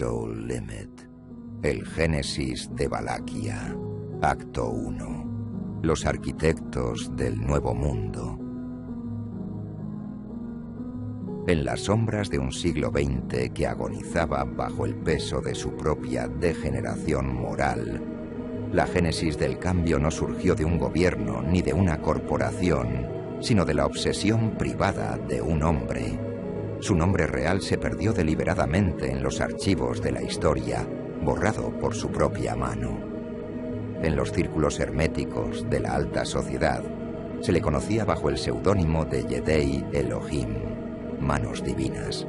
Soul Limit. El Génesis de Valaquia. Acto 1. Los arquitectos del Nuevo Mundo. En las sombras de un siglo XX que agonizaba bajo el peso de su propia degeneración moral, la génesis del cambio no surgió de un gobierno ni de una corporación, sino de la obsesión privada de un hombre. Su nombre real se perdió deliberadamente en los archivos de la historia, borrado por su propia mano. En los círculos herméticos de la alta sociedad, se le conocía bajo el seudónimo de Yedei Elohim, manos divinas.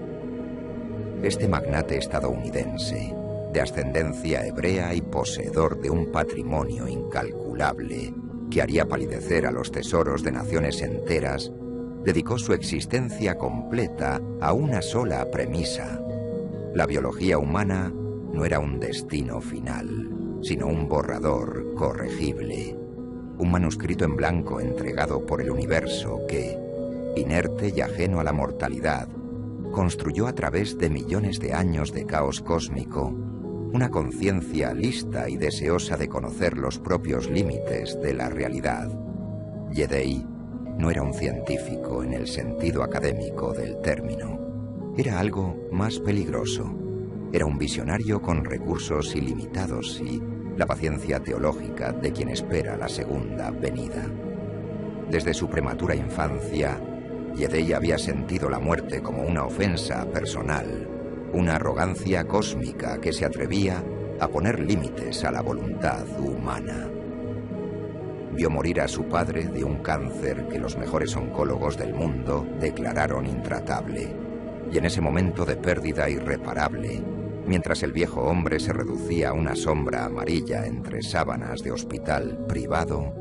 Este magnate estadounidense, de ascendencia hebrea y poseedor de un patrimonio incalculable que haría palidecer a los tesoros de naciones enteras, dedicó su existencia completa a una sola premisa. La biología humana no era un destino final, sino un borrador corregible, un manuscrito en blanco entregado por el universo que, inerte y ajeno a la mortalidad, construyó a través de millones de años de caos cósmico una conciencia lista y deseosa de conocer los propios límites de la realidad. Yedei no era un científico en el sentido académico del término. Era algo más peligroso. Era un visionario con recursos ilimitados y la paciencia teológica de quien espera la segunda venida. Desde su prematura infancia, Yedei había sentido la muerte como una ofensa personal, una arrogancia cósmica que se atrevía a poner límites a la voluntad humana. Vio morir a su padre de un cáncer que los mejores oncólogos del mundo declararon intratable, y en ese momento de pérdida irreparable, mientras el viejo hombre se reducía a una sombra amarilla entre sábanas de hospital privado,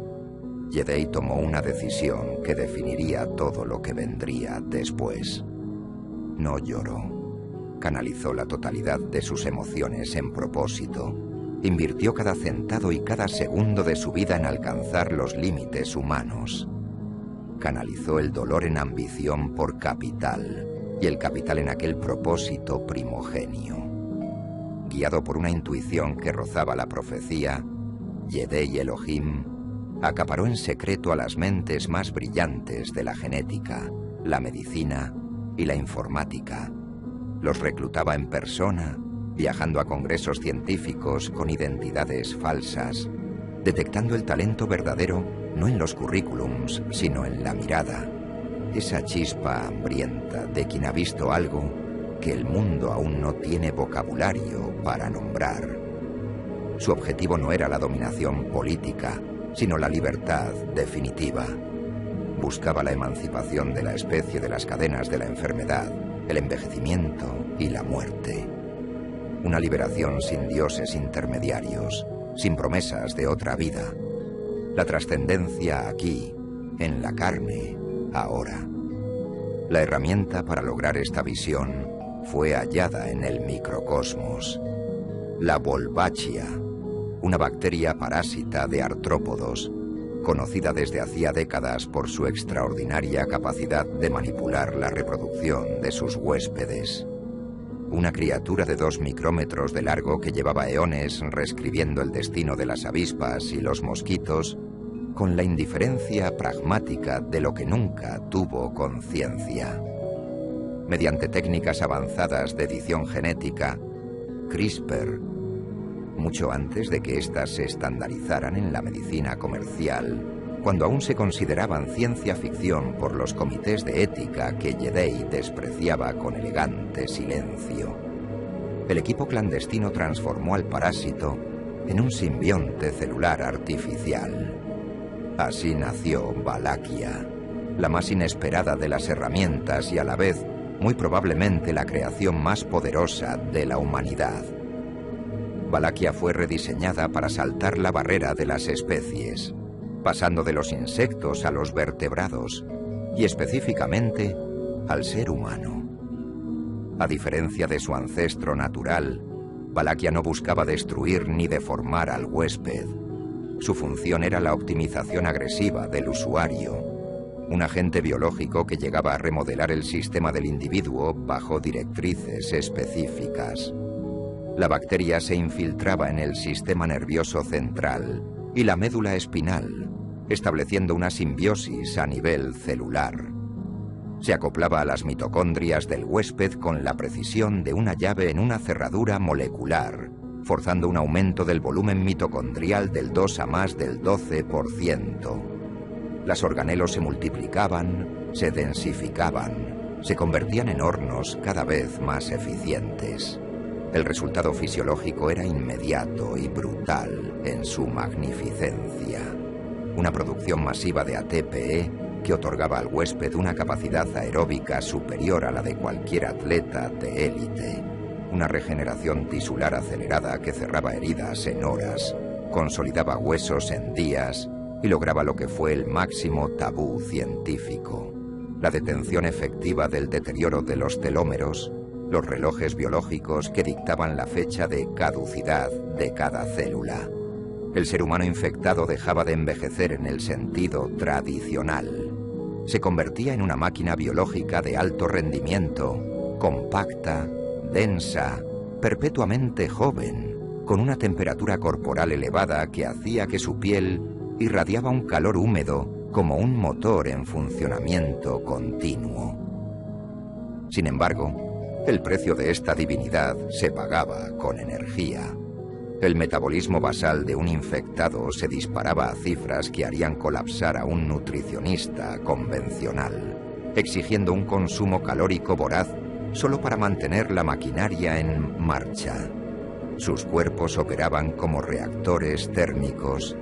Yedei tomó una decisión que definiría todo lo que vendría después. No lloró. Canalizó la totalidad de sus emociones en propósito. Invirtió cada centavo y cada segundo de su vida en alcanzar los límites humanos. Canalizó el dolor en ambición por capital y el capital en aquel propósito primogenio. Guiado por una intuición que rozaba la profecía, Yedei Elohim acaparó en secreto a las mentes más brillantes de la genética, la medicina y la informática. Los reclutaba en persona, viajando a congresos científicos con identidades falsas, detectando el talento verdadero no en los currículums, sino en la mirada, esa chispa hambrienta de quien ha visto algo que el mundo aún no tiene vocabulario para nombrar. Su objetivo no era la dominación política, sino la libertad definitiva. Buscaba la emancipación de la especie de las cadenas de la enfermedad, el envejecimiento y la muerte. Una liberación sin dioses intermediarios, sin promesas de otra vida. La trascendencia aquí, en la carne, ahora. La herramienta para lograr esta visión fue hallada en el microcosmos. La Wolbachia, una bacteria parásita de artrópodos, conocida desde hacía décadas por su extraordinaria capacidad de manipular la reproducción de sus huéspedes. Una criatura de 2 micrómetros de largo que llevaba eones reescribiendo el destino de las avispas y los mosquitos con la indiferencia pragmática de lo que nunca tuvo conciencia. Mediante técnicas avanzadas de edición genética, CRISPR, mucho antes de que éstas se estandarizaran en la medicina comercial, cuando aún se consideraban ciencia ficción por los comités de ética que Yedei despreciaba con elegante silencio, el equipo clandestino transformó al parásito en un simbionte celular artificial. Así nació Valaquia, la más inesperada de las herramientas y a la vez, muy probablemente, la creación más poderosa de la humanidad. Valaquia fue rediseñada para saltar la barrera de las especies, pasando de los insectos a los vertebrados y específicamente al ser humano. A diferencia de su ancestro natural, Valaquia no buscaba destruir ni deformar al huésped. Su función era la optimización agresiva del usuario, un agente biológico que llegaba a remodelar el sistema del individuo bajo directrices específicas. La bacteria se infiltraba en el sistema nervioso central y la médula espinal, estableciendo una simbiosis a nivel celular. Se acoplaba a las mitocondrias del huésped con la precisión de una llave en una cerradura molecular, forzando un aumento del volumen mitocondrial del 2 a más del 12%. Las organelos se multiplicaban, se densificaban, se convertían en hornos cada vez más eficientes. El resultado fisiológico era inmediato y brutal en su magnificencia. Una producción masiva de ATPE que otorgaba al huésped una capacidad aeróbica superior a la de cualquier atleta de élite. Una regeneración tisular acelerada que cerraba heridas en horas, consolidaba huesos en días y lograba lo que fue el máximo tabú científico: la detención efectiva del deterioro de los telómeros, los relojes biológicos que dictaban la fecha de caducidad de cada célula. El ser humano infectado dejaba de envejecer en el sentido tradicional. Se convertía en una máquina biológica de alto rendimiento, compacta, densa, perpetuamente joven, con una temperatura corporal elevada que hacía que su piel irradiaba un calor húmedo como un motor en funcionamiento continuo. Sin embargo, el precio de esta divinidad se pagaba con energía. El metabolismo basal de un infectado se disparaba a cifras que harían colapsar a un nutricionista convencional, exigiendo un consumo calórico voraz solo para mantener la maquinaria en marcha. Sus cuerpos operaban como reactores térmicos,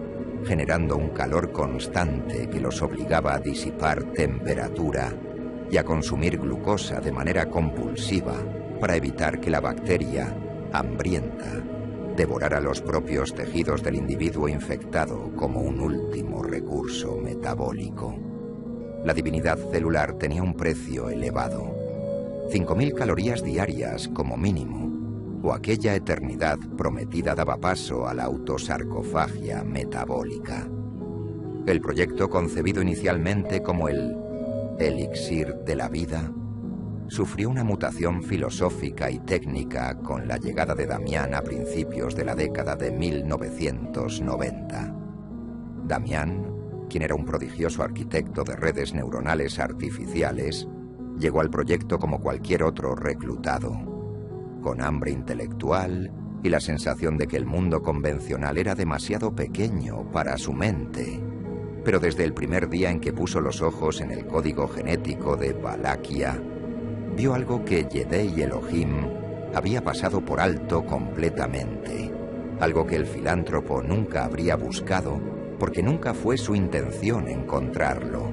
generando un calor constante que los obligaba a disipar temperatura y a consumir glucosa de manera compulsiva para evitar que la bacteria, hambrienta, devorara los propios tejidos del individuo infectado como un último recurso metabólico. La divinidad celular tenía un precio elevado: 5.000 calorías diarias como mínimo, o aquella eternidad prometida daba paso a la autosarcofagia metabólica. El proyecto, concebido inicialmente como el elixir de la vida, sufrió una mutación filosófica y técnica con la llegada de Damián a principios de la década de 1990. Damián, quien era un prodigioso arquitecto de redes neuronales artificiales, llegó al proyecto como cualquier otro reclutado, con hambre intelectual y la sensación de que el mundo convencional era demasiado pequeño para su mente. Pero desde el primer día en que puso los ojos en el código genético de Valaquia, vio algo que Yedei Elohim había pasado por alto completamente, algo que el filántropo nunca habría buscado porque nunca fue su intención encontrarlo: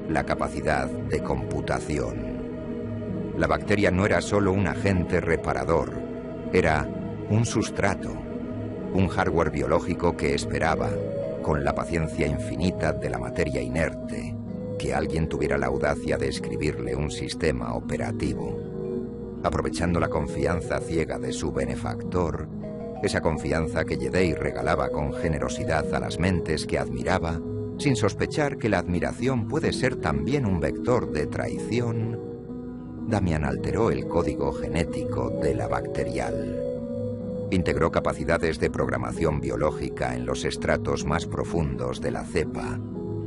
la capacidad de computación. La bacteria no era solo un agente reparador, era un sustrato, un hardware biológico que esperaba, con la paciencia infinita de la materia inerte, que alguien tuviera la audacia de escribirle un sistema operativo. Aprovechando la confianza ciega de su benefactor, esa confianza que Yedei regalaba con generosidad a las mentes que admiraba, sin sospechar que la admiración puede ser también un vector de traición, Damián alteró el código genético de la bacterial. Integró capacidades de programación biológica en los estratos más profundos de la cepa,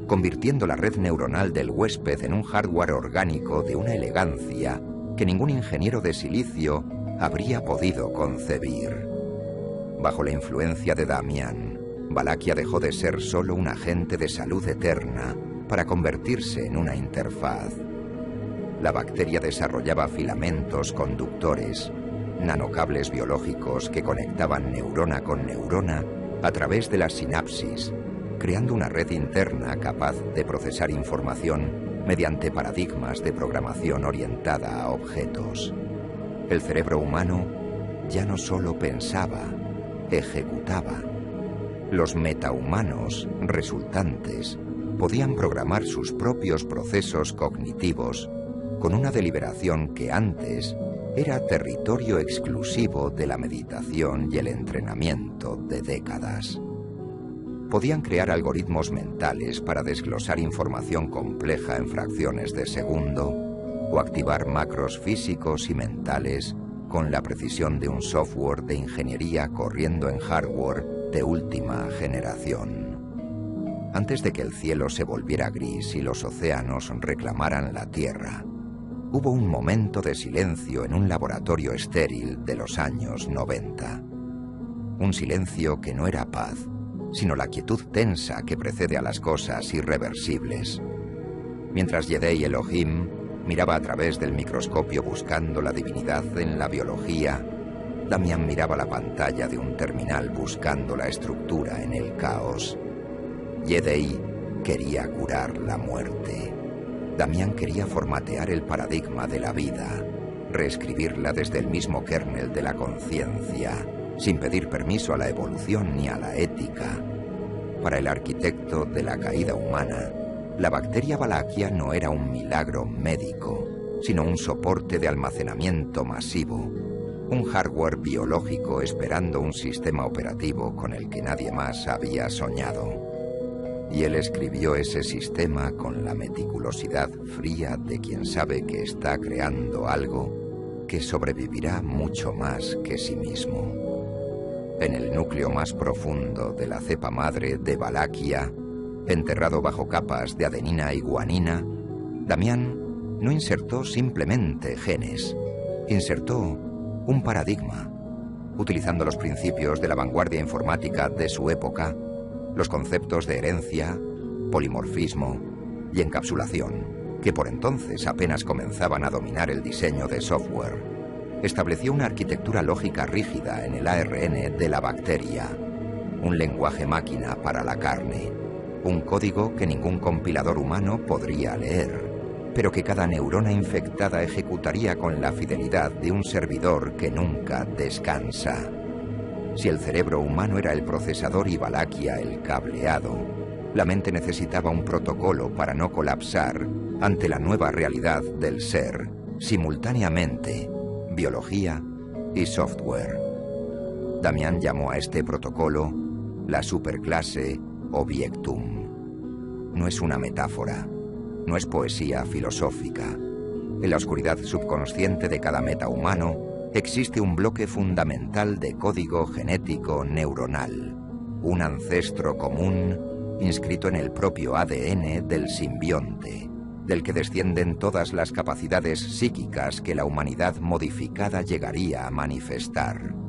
convirtiendo la red neuronal del huésped en un hardware orgánico de una elegancia que ningún ingeniero de silicio habría podido concebir. Bajo la influencia de Damián, Valaquia dejó de ser solo un agente de salud eterna para convertirse en una interfaz. La bacteria desarrollaba filamentos conductores, nanocables biológicos que conectaban neurona con neurona a través de las sinapsis, creando una red interna capaz de procesar información mediante paradigmas de programación orientada a objetos. El cerebro humano ya no solo pensaba, ejecutaba. Los metahumanos resultantes podían programar sus propios procesos cognitivos con una deliberación que antes era territorio exclusivo de la meditación y el entrenamiento de décadas. Podían crear algoritmos mentales para desglosar información compleja en fracciones de segundo o activar macros físicos y mentales con la precisión de un software de ingeniería corriendo en hardware de última generación. Antes de que el cielo se volviera gris y los océanos reclamaran la tierra, hubo un momento de silencio en un laboratorio estéril de los años 90. Un silencio que no era paz, sino la quietud tensa que precede a las cosas irreversibles. Mientras Yedei Elohim miraba a través del microscopio buscando la divinidad en la biología, Damián miraba la pantalla de un terminal buscando la estructura en el caos. Yedei quería curar la muerte. Damián quería formatear el paradigma de la vida, reescribirla desde el mismo kernel de la conciencia, sin pedir permiso a la evolución ni a la ética. Para el arquitecto de la caída humana, la bacteria Valaquia no era un milagro médico, sino un soporte de almacenamiento masivo, un hardware biológico esperando un sistema operativo con el que nadie más había soñado. Y él escribió ese sistema con la meticulosidad fría de quien sabe que está creando algo que sobrevivirá mucho más que sí mismo. En el núcleo más profundo de la cepa madre de Valaquia, enterrado bajo capas de adenina y guanina, Damián no insertó simplemente genes, insertó un paradigma, utilizando los principios de la vanguardia informática de su época, los conceptos de herencia, polimorfismo y encapsulación, que por entonces apenas comenzaban a dominar el diseño de software. Estableció una arquitectura lógica rígida en el ARN de la bacteria, un lenguaje máquina para la carne, un código que ningún compilador humano podría leer, pero que cada neurona infectada ejecutaría con la fidelidad de un servidor que nunca descansa. Si el cerebro humano era el procesador y Valaquia el cableado, la mente necesitaba un protocolo para no colapsar ante la nueva realidad del ser, simultáneamente, biología y software. Damián llamó a este protocolo la superclase Objectum. No es una metáfora, no es poesía filosófica. En la oscuridad subconsciente de cada metahumano existe un bloque fundamental de código genético neuronal, un ancestro común inscrito en el propio ADN del simbionte, del que descienden todas las capacidades psíquicas que la humanidad modificada llegaría a manifestar.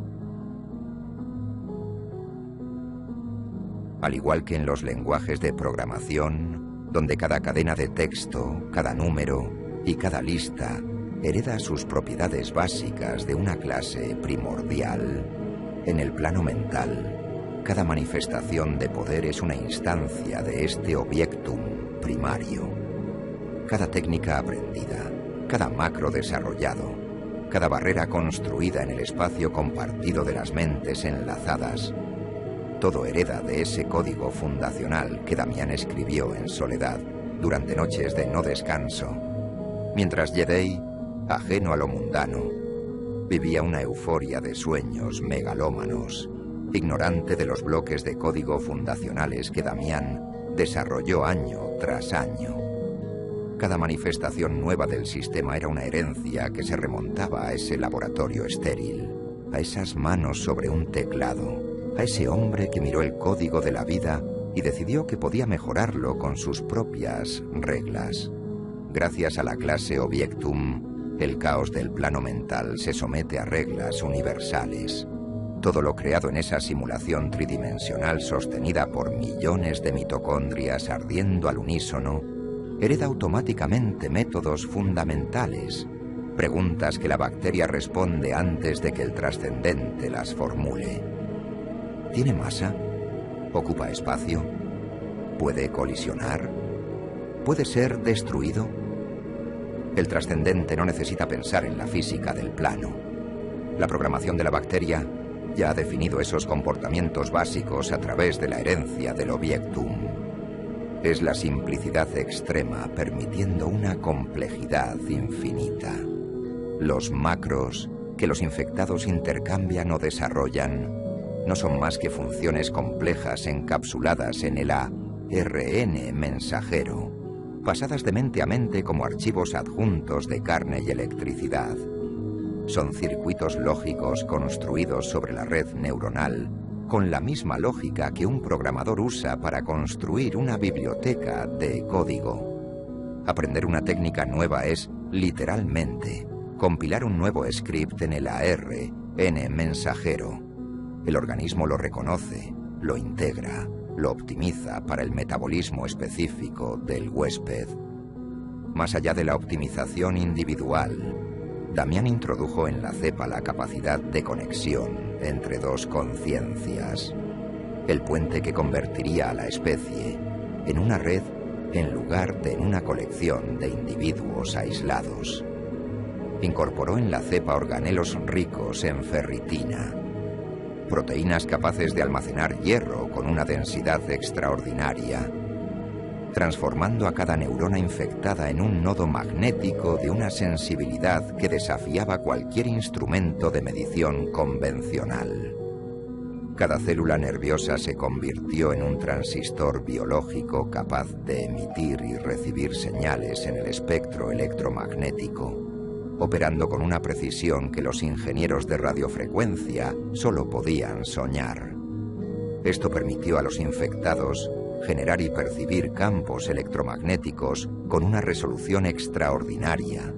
Al igual que en los lenguajes de programación, donde cada cadena de texto, cada número y cada lista hereda sus propiedades básicas de una clase primordial, en el plano mental, cada manifestación de poder es una instancia de este objectum primario. Cada técnica aprendida, cada macro desarrollado, cada barrera construida en el espacio compartido de las mentes enlazadas, todo hereda de ese código fundacional que Damián escribió en soledad durante noches de no descanso, mientras Yedei, ajeno a lo mundano, vivía una euforia de sueños megalómanos, ignorante de los bloques de código fundacionales que Damián desarrolló año tras año. Cada manifestación nueva del sistema era una herencia que se remontaba a ese laboratorio estéril, a esas manos sobre un teclado, a ese hombre que miró el código de la vida y decidió que podía mejorarlo con sus propias reglas. Gracias a la clase Objectum, el caos del plano mental se somete a reglas universales. Todo lo creado en esa simulación tridimensional sostenida por millones de mitocondrias ardiendo al unísono, hereda automáticamente métodos fundamentales, preguntas que la bacteria responde antes de que el trascendente las formule. ¿Tiene masa? ¿Ocupa espacio? ¿Puede colisionar? ¿Puede ser destruido? El trascendente no necesita pensar en la física del plano. La programación de la bacteria ya ha definido esos comportamientos básicos a través de la herencia del Objectum. Es la simplicidad extrema permitiendo una complejidad infinita. Los macros que los infectados intercambian o desarrollan no son más que funciones complejas encapsuladas en el ARN mensajero, pasadas de mente a mente como archivos adjuntos de carne y electricidad. Son circuitos lógicos construidos sobre la red neuronal, con la misma lógica que un programador usa para construir una biblioteca de código. Aprender una técnica nueva es, literalmente, compilar un nuevo script en el ARN mensajero. El organismo lo reconoce, lo integra, lo optimiza para el metabolismo específico del huésped. Más allá de la optimización individual, Damián introdujo en la cepa la capacidad de conexión entre dos conciencias, el puente que convertiría a la especie en una red en lugar de en una colección de individuos aislados. Incorporó en la cepa organelos ricos en ferritina, proteínas capaces de almacenar hierro con una densidad extraordinaria, transformando a cada neurona infectada en un nodo magnético de una sensibilidad que desafiaba cualquier instrumento de medición convencional. Cada célula nerviosa se convirtió en un transistor biológico capaz de emitir y recibir señales en el espectro electromagnético, operando con una precisión que los ingenieros de radiofrecuencia solo podían soñar. Esto permitió a los infectados generar y percibir campos electromagnéticos con una resolución extraordinaria,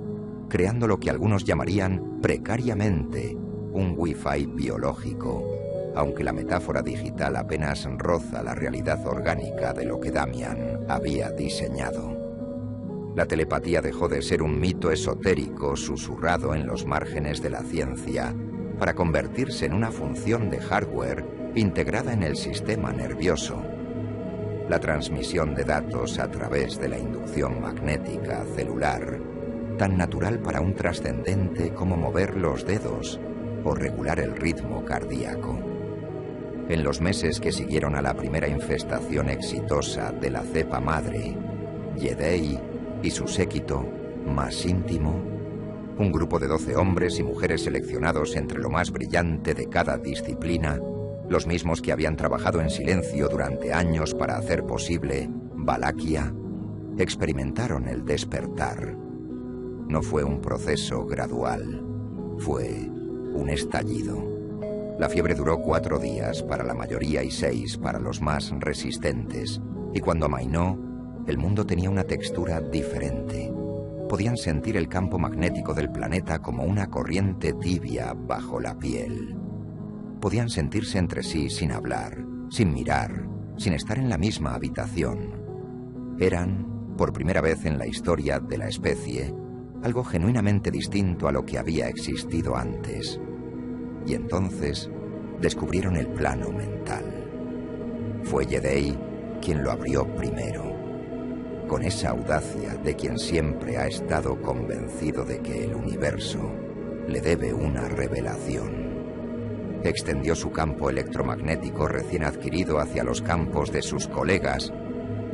creando lo que algunos llamarían precariamente un Wi-Fi biológico, aunque la metáfora digital apenas roza la realidad orgánica de lo que Damián había diseñado. La telepatía dejó de ser un mito esotérico susurrado en los márgenes de la ciencia para convertirse en una función de hardware integrada en el sistema nervioso. La transmisión de datos a través de la inducción magnética celular, tan natural para un trascendente como mover los dedos o regular el ritmo cardíaco. En los meses que siguieron a la primera infestación exitosa de la cepa madre, Yedei y su séquito más íntimo, un grupo de 12 hombres y mujeres seleccionados entre lo más brillante de cada disciplina, los mismos que habían trabajado en silencio durante años para hacer posible Valaquia, experimentaron el despertar. No fue un proceso gradual, fue un estallido. La fiebre duró 4 días para la mayoría y 6 para los más resistentes, y cuando amainó, el mundo tenía una textura diferente. Podían sentir el campo magnético del planeta como una corriente tibia bajo la piel. Podían sentirse entre sí sin hablar, sin mirar, sin estar en la misma habitación. Eran, por primera vez en la historia de la especie, algo genuinamente distinto a lo que había existido antes. Y entonces descubrieron el plano mental. Fue Yedei quien lo abrió primero, con esa audacia de quien siempre ha estado convencido de que el universo le debe una revelación. Extendió su campo electromagnético recién adquirido hacia los campos de sus colegas,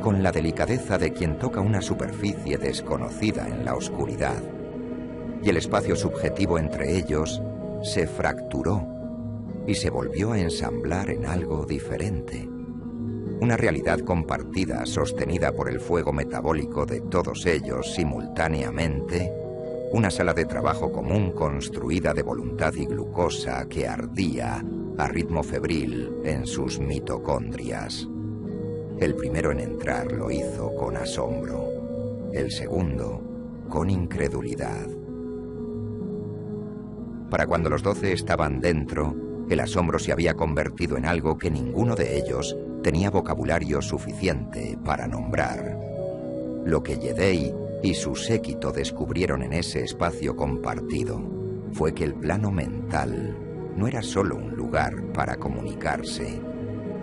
con la delicadeza de quien toca una superficie desconocida en la oscuridad. Y el espacio subjetivo entre ellos se fracturó y se volvió a ensamblar en algo diferente. Una realidad compartida sostenida por el fuego metabólico de todos ellos simultáneamente, una sala de trabajo común construida de voluntad y glucosa que ardía a ritmo febril en sus mitocondrias. El primero en entrar lo hizo con asombro, el segundo con incredulidad. Para cuando los 12 estaban dentro, el asombro se había convertido en algo que ninguno de ellos tenía vocabulario suficiente para nombrar. Lo que Yedei y su séquito descubrieron en ese espacio compartido fue que el plano mental no era solo un lugar para comunicarse,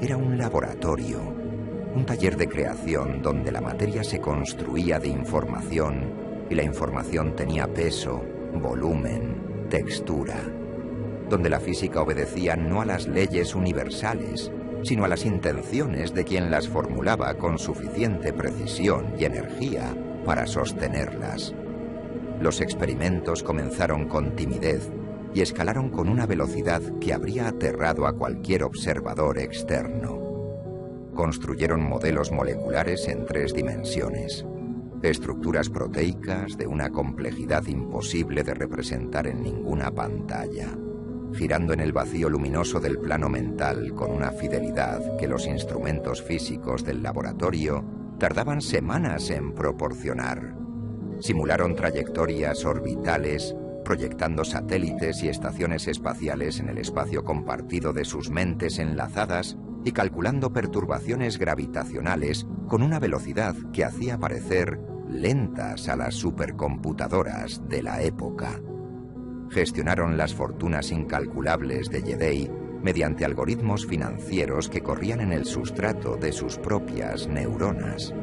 era un laboratorio, un taller de creación donde la materia se construía de información y la información tenía peso, volumen, textura, donde la física obedecía no a las leyes universales, sino a las intenciones de quien las formulaba con suficiente precisión y energía para sostenerlas. Los experimentos comenzaron con timidez y escalaron con una velocidad que habría aterrado a cualquier observador externo. Construyeron modelos moleculares en 3 dimensiones. Estructuras proteicas de una complejidad imposible de representar en ninguna pantalla, girando en el vacío luminoso del plano mental con una fidelidad que los instrumentos físicos del laboratorio tardaban semanas en proporcionar. Simularon trayectorias orbitales, proyectando satélites y estaciones espaciales en el espacio compartido de sus mentes enlazadas y calculando perturbaciones gravitacionales con una velocidad que hacía parecer lentas a las supercomputadoras de la época. Gestionaron las fortunas incalculables de Yedei mediante algoritmos financieros que corrían en el sustrato de sus propias neuronas,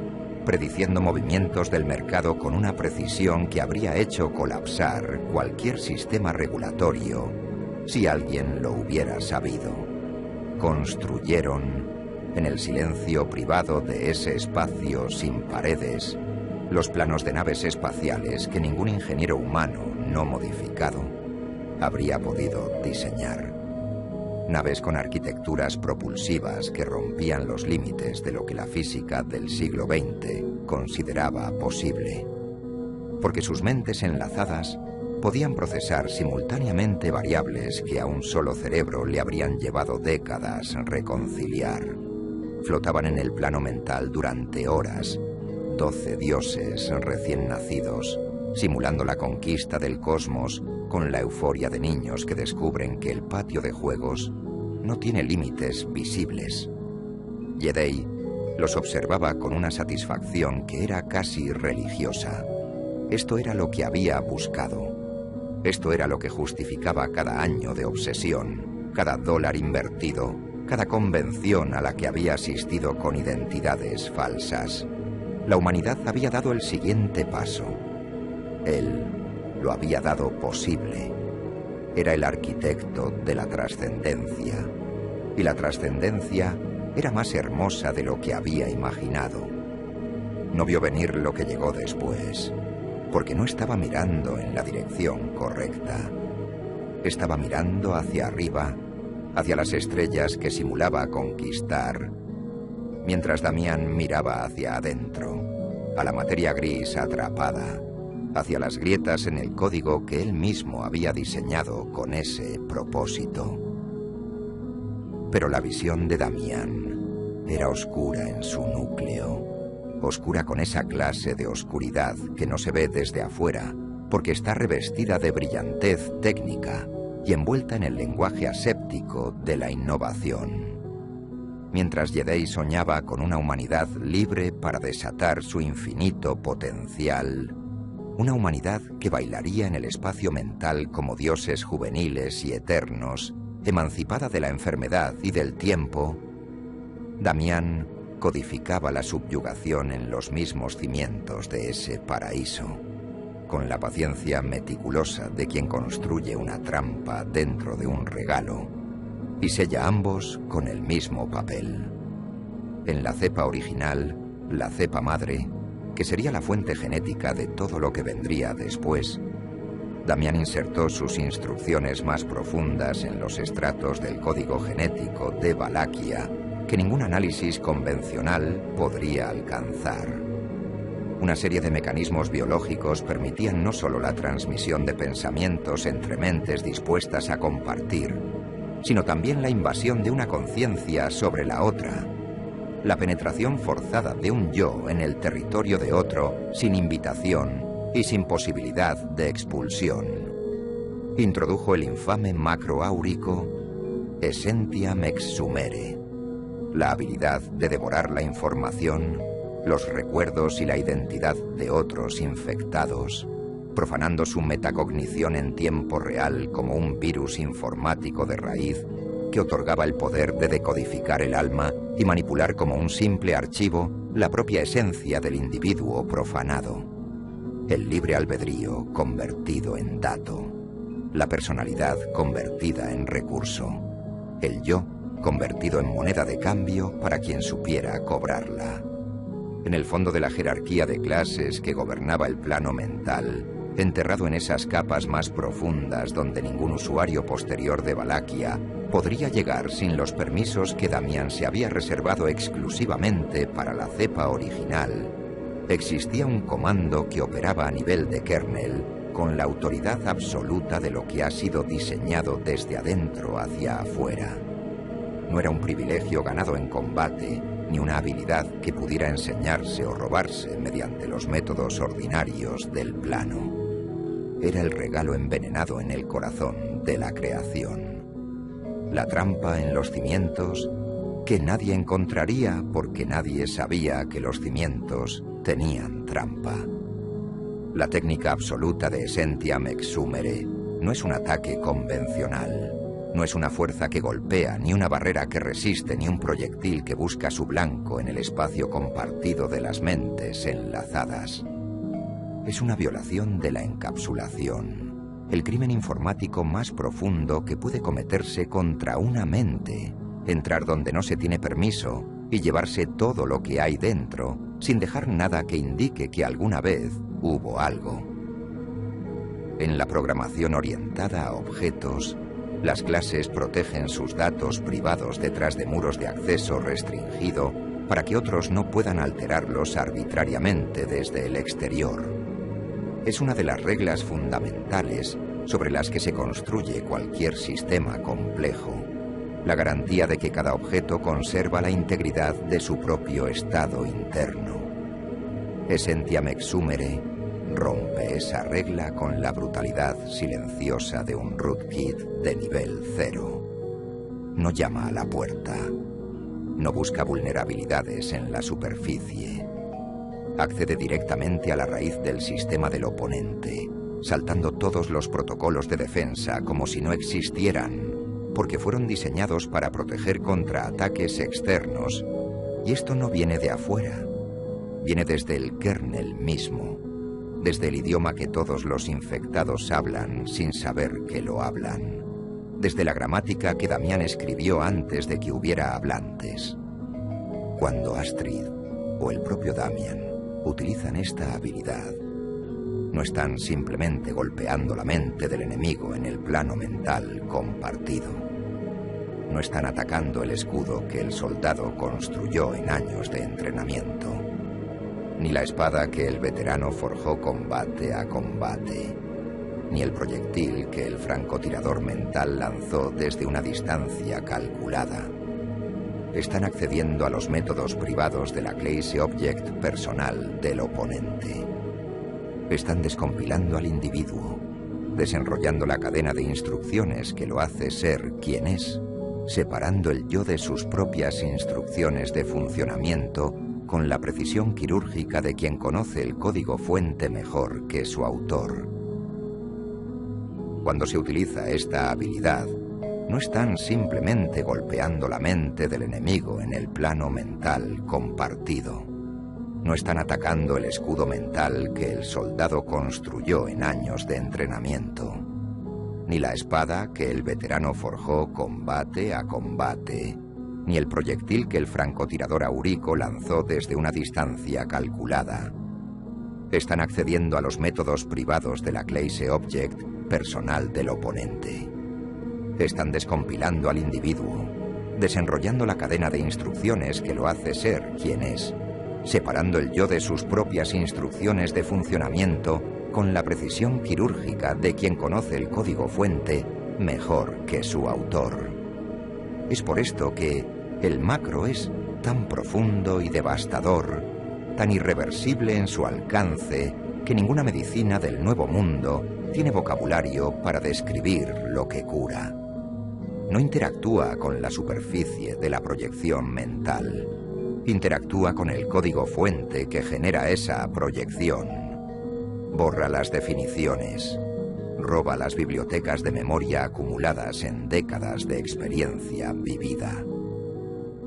prediciendo movimientos del mercado con una precisión que habría hecho colapsar cualquier sistema regulatorio si alguien lo hubiera sabido. Construyeron, en el silencio privado de ese espacio sin paredes, los planos de naves espaciales que ningún ingeniero humano no modificado habría podido diseñar. Naves con arquitecturas propulsivas que rompían los límites de lo que la física del siglo XX consideraba posible, porque sus mentes enlazadas podían procesar simultáneamente variables que a un solo cerebro le habrían llevado décadas reconciliar. Flotaban en el plano mental durante horas, 12 dioses recién nacidos, simulando la conquista del cosmos con la euforia de niños que descubren que el patio de juegos no tiene límites visibles. Yedei los observaba con una satisfacción que era casi religiosa. Esto era lo que había buscado. Esto era lo que justificaba cada año de obsesión, cada dólar invertido, cada convención a la que había asistido con identidades falsas. La humanidad había dado el siguiente paso. Él lo había dado posible. Era el arquitecto de la trascendencia. Y la trascendencia era más hermosa de lo que había imaginado. No vio venir lo que llegó después, porque no estaba mirando en la dirección correcta. Estaba mirando hacia arriba, hacia las estrellas que simulaba conquistar, mientras Damián miraba hacia adentro, a la materia gris atrapada, hacia las grietas en el código que él mismo había diseñado con ese propósito. Pero la visión de Damián era oscura en su núcleo, oscura con esa clase de oscuridad que no se ve desde afuera, porque está revestida de brillantez técnica y envuelta en el lenguaje aséptico de la innovación. Mientras Yedei soñaba con una humanidad libre para desatar su infinito potencial, una humanidad que bailaría en el espacio mental como dioses juveniles y eternos, emancipada de la enfermedad y del tiempo, Damián codificaba la subyugación en los mismos cimientos de ese paraíso, con la paciencia meticulosa de quien construye una trampa dentro de un regalo y sella ambos con el mismo papel. En la cepa original, la cepa madre, que sería la fuente genética de todo lo que vendría después, Damián insertó sus instrucciones más profundas en los estratos del código genético de Valaquia que ningún análisis convencional podría alcanzar. Una serie de mecanismos biológicos permitían no solo la transmisión de pensamientos entre mentes dispuestas a compartir, sino también la invasión de una conciencia sobre la otra, la penetración forzada de un yo en el territorio de otro sin invitación y sin posibilidad de expulsión. Introdujo el infame macro áurico Essentiam Exsumere, la habilidad de devorar la información, los recuerdos y la identidad de otros infectados, profanando su metacognición en tiempo real como un virus informático de raíz que otorgaba el poder de decodificar el alma y manipular como un simple archivo la propia esencia del individuo profanado. El libre albedrío convertido en dato, la personalidad convertida en recurso, el yo convertido en moneda de cambio para quien supiera cobrarla. En el fondo de la jerarquía de clases que gobernaba el plano mental, enterrado en esas capas más profundas donde ningún usuario posterior de Valaquia podría llegar sin los permisos que Damián se había reservado exclusivamente para la cepa original, Existía un comando que operaba a nivel de kernel con la autoridad absoluta de lo que ha sido diseñado desde adentro hacia afuera. No era un privilegio ganado en combate, ni una habilidad que pudiera enseñarse o robarse mediante los métodos ordinarios del plano. Era el regalo envenenado en el corazón de la creación. La trampa en los cimientos que nadie encontraría porque nadie sabía que los cimientos tenían trampa. La técnica absoluta de Essentiam Exumere no es un ataque convencional. No es una fuerza que golpea, ni una barrera que resiste, ni un proyectil que busca su blanco en el espacio compartido de las mentes enlazadas. Es una violación de la encapsulación, el crimen informático más profundo que puede cometerse contra una mente, entrar donde no se tiene permiso y llevarse todo lo que hay dentro, sin dejar nada que indique que alguna vez hubo algo. En la programación orientada a objetos, las clases protegen sus datos privados detrás de muros de acceso restringido para que otros no puedan alterarlos arbitrariamente desde el exterior. Es una de las reglas fundamentales sobre las que se construye cualquier sistema complejo, la garantía de que cada objeto conserva la integridad de su propio estado interno. Essentiam Exumere rompe esa regla con la brutalidad silenciosa de un rootkit de nivel 0. No llama a la puerta. No busca vulnerabilidades en la superficie. Accede directamente a la raíz del sistema del oponente, saltando todos los protocolos de defensa como si no existieran, porque fueron diseñados para proteger contra ataques externos. Y esto no viene de afuera. Viene desde el kernel mismo. Desde el idioma que todos los infectados hablan sin saber que lo hablan. Desde la gramática que Damián escribió antes de que hubiera hablantes. Cuando Astrid o el propio Damián utilizan esta habilidad, no están simplemente golpeando la mente del enemigo en el plano mental compartido. No están atacando el escudo que el soldado construyó en años de entrenamiento. Ni la espada que el veterano forjó combate a combate, ni el proyectil que el francotirador mental lanzó desde una distancia calculada. Están accediendo a los métodos privados de la clase object personal del oponente. Están descompilando al individuo, desenrollando la cadena de instrucciones que lo hace ser quien es, separando el yo de sus propias instrucciones de funcionamiento con la precisión quirúrgica de quien conoce el código fuente mejor que su autor. Cuando se utiliza esta habilidad, no están simplemente golpeando la mente del enemigo en el plano mental compartido. No están atacando el escudo mental que el soldado construyó en años de entrenamiento, ni la espada que el veterano forjó combate a combate, ni el proyectil que el francotirador Aurico lanzó desde una distancia calculada. Están accediendo a los métodos privados de la clase object personal del oponente. Están descompilando al individuo, desenrollando la cadena de instrucciones que lo hace ser quien es, separando el yo de sus propias instrucciones de funcionamiento con la precisión quirúrgica de quien conoce el código fuente mejor que su autor. Es por esto que el macro es tan profundo y devastador, tan irreversible en su alcance, que ninguna medicina del Nuevo Mundo tiene vocabulario para describir lo que cura. No interactúa con la superficie de la proyección mental. Interactúa con el código fuente que genera esa proyección. Borra las definiciones. Roba las bibliotecas de memoria acumuladas en décadas de experiencia vivida.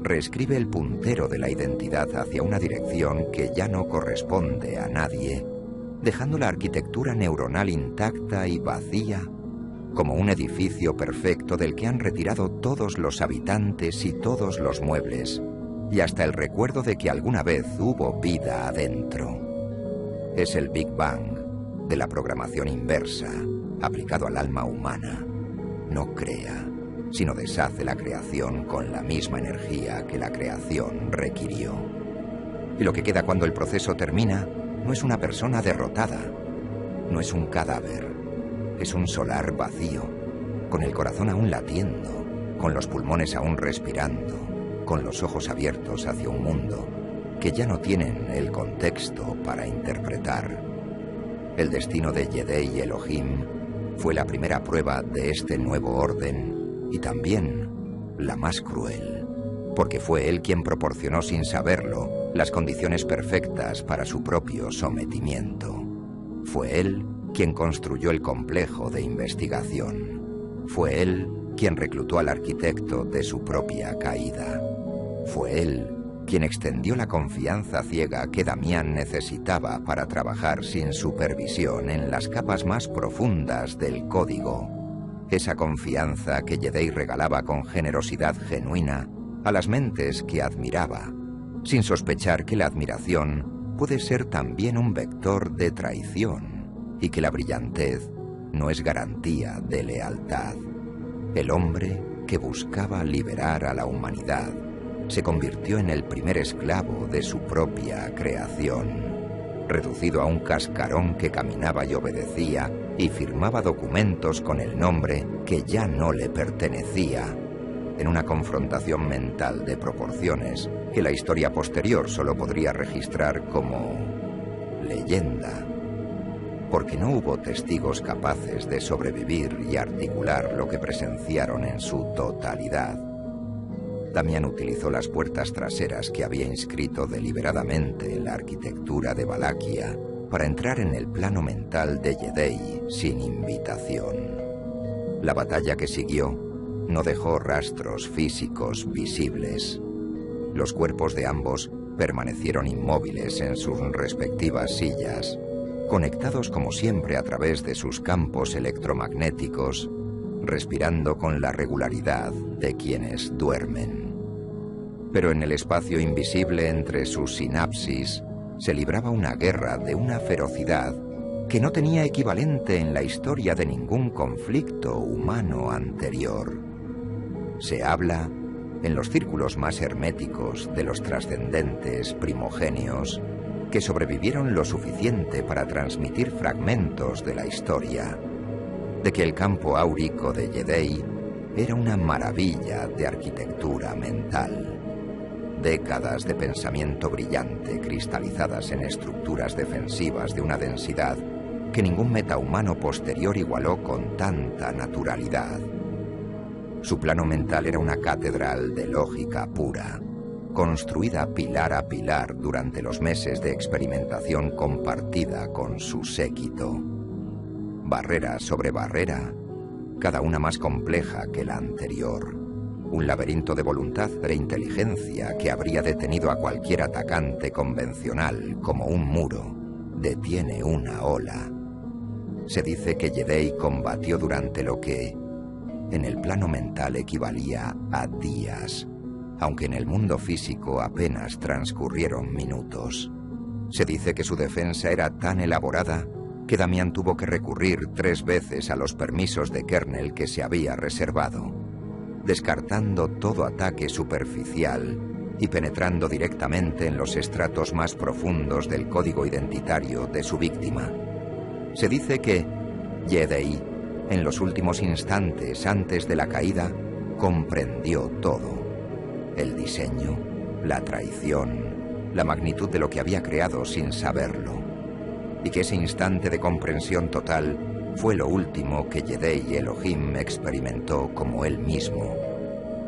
Reescribe el puntero de la identidad hacia una dirección que ya no corresponde a nadie, dejando la arquitectura neuronal intacta y vacía, como un edificio perfecto del que han retirado todos los habitantes y todos los muebles, y hasta el recuerdo de que alguna vez hubo vida adentro. Es el Big Bang de la programación inversa, aplicado al alma humana. No crea, sino deshace la creación con la misma energía que la creación requirió. Y lo que queda cuando el proceso termina no es una persona derrotada, no es un cadáver, es un solar vacío, con el corazón aún latiendo, con los pulmones aún respirando, con los ojos abiertos hacia un mundo que ya no tienen el contexto para interpretar. El destino de Yedei Elohim fue la primera prueba de este nuevo orden y también la más cruel, porque fue él quien proporcionó sin saberlo las condiciones perfectas para su propio sometimiento. Fue él quien construyó el complejo de investigación. Fue él quien reclutó al arquitecto de su propia caída. Fue él quien extendió la confianza ciega que Damián necesitaba para trabajar sin supervisión en las capas más profundas del código. Esa confianza que Yedei regalaba con generosidad genuina a las mentes que admiraba, sin sospechar que la admiración puede ser también un vector de traición y que la brillantez no es garantía de lealtad. El hombre que buscaba liberar a la humanidad se convirtió en el primer esclavo de su propia creación, reducido a un cascarón que caminaba y obedecía y firmaba documentos con el nombre que ya no le pertenecía, en una confrontación mental de proporciones que la historia posterior solo podría registrar como leyenda, porque no hubo testigos capaces de sobrevivir y articular lo que presenciaron en su totalidad. Damián utilizó las puertas traseras que había inscrito deliberadamente en la arquitectura de Valaquia para entrar en el plano mental de Yedei sin invitación. La batalla que siguió no dejó rastros físicos visibles. Los cuerpos de ambos permanecieron inmóviles en sus respectivas sillas, conectados como siempre a través de sus campos electromagnéticos, respirando con la regularidad de quienes duermen. Pero en el espacio invisible entre sus sinapsis se libraba una guerra de una ferocidad que no tenía equivalente en la historia de ningún conflicto humano anterior. Se habla, en los círculos más herméticos de los trascendentes primogenios, que sobrevivieron lo suficiente para transmitir fragmentos de la historia, de que el campo áurico de Yedei era una maravilla de arquitectura mental. Décadas de pensamiento brillante cristalizadas en estructuras defensivas de una densidad que ningún metahumano posterior igualó con tanta naturalidad. Su plano mental era una catedral de lógica pura, construida pilar a pilar durante los meses de experimentación compartida con su séquito. Barrera sobre barrera, cada una más compleja que la anterior. Un laberinto de voluntad e inteligencia que habría detenido a cualquier atacante convencional como un muro detiene una ola. Se dice que Yedei combatió durante lo que, en el plano mental, equivalía a días, aunque en el mundo físico apenas transcurrieron minutos. Se dice que su defensa era tan elaborada que Damián tuvo que recurrir 3 veces a los permisos de kernel que se había reservado, descartando todo ataque superficial y penetrando directamente en los estratos más profundos del código identitario de su víctima. Se dice que Yedei, en los últimos instantes antes de la caída, comprendió todo: el diseño, la traición, la magnitud de lo que había creado sin saberlo, y que ese instante de comprensión total fue lo último que Yedei Elohim experimentó como él mismo,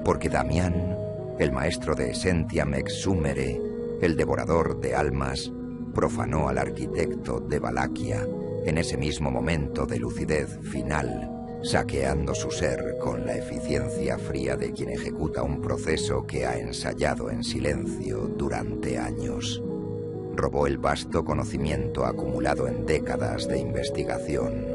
porque Damián, el maestro de Essentiam Exsumere, el devorador de almas, profanó al arquitecto de Valaquia en ese mismo momento de lucidez final, saqueando su ser con la eficiencia fría de quien ejecuta un proceso que ha ensayado en silencio durante años. Robó el vasto conocimiento acumulado en décadas de investigación.